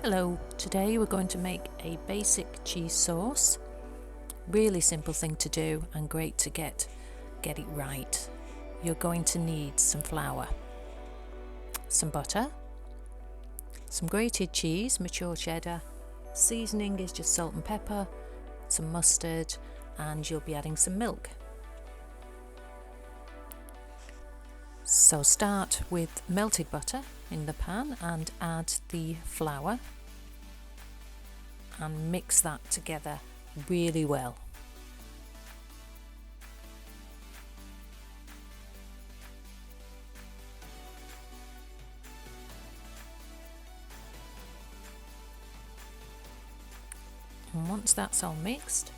Hello, today we're going to make a basic cheese sauce. Really simple thing to do and great to get it right. You're going to need some flour, some butter, some grated cheese, mature cheddar. Seasoning is just salt and pepper, some mustard, and you'll be adding some milk. So start with melted butter in the pan and add the flour and mix that together really well. And once that's all mixed,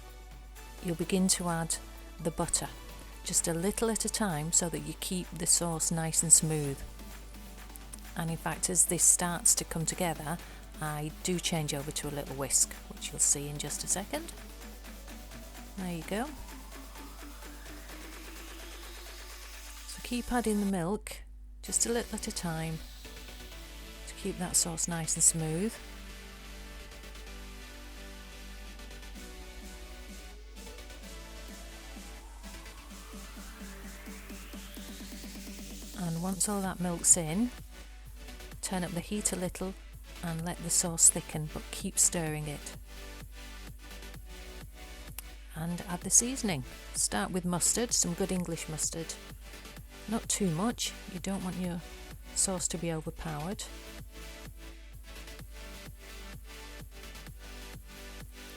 you'll begin to add the butter, just a little at a time so that you keep the sauce nice and smooth. And in fact, as this starts to come together, I do change over to a little whisk, which you'll see in just a second. There you go. So keep adding the milk, just a little at a time, to keep that sauce nice and smooth. And once all that milk's in, turn up the heat a little and let the sauce thicken, but keep stirring it. And add the seasoning. Start with mustard, some good English mustard. Not too much, you don't want your sauce to be overpowered.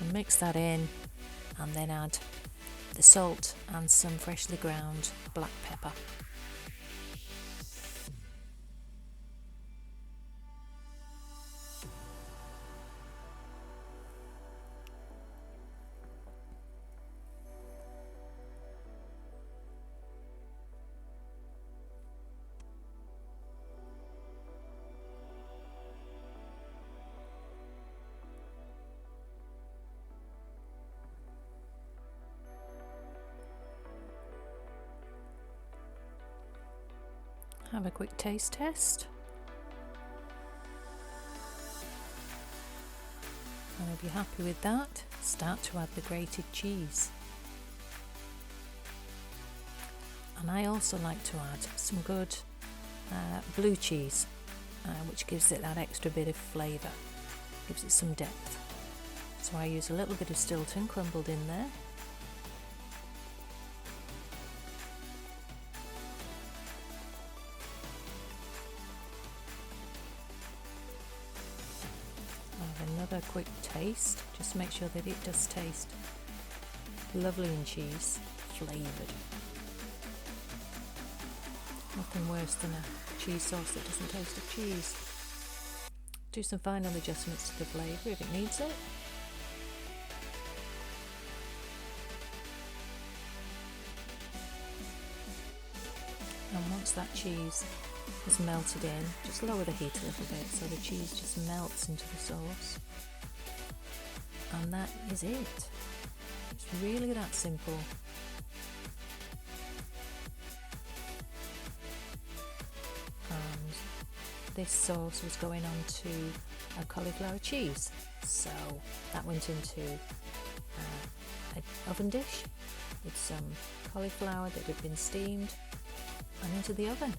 And mix that in, and then add the salt and some freshly ground black pepper. Have a quick taste test. And if you're happy with that, start to add the grated cheese. And I also like to add some good blue cheese, which gives it that extra bit of flavour, gives it some depth. So I use a little bit of Stilton crumbled in there. Another quick taste, just to make sure that it does taste lovely and cheese flavoured. Nothing worse than a cheese sauce that doesn't taste of cheese. Do some final adjustments to the flavour if it needs it. And once that cheese is melted in, just lower the heat a little bit so the cheese just melts into the sauce. And that is it. It's really that simple. And this sauce was going on to a cauliflower cheese, so that went into an oven dish with some cauliflower that had been steamed and into the oven.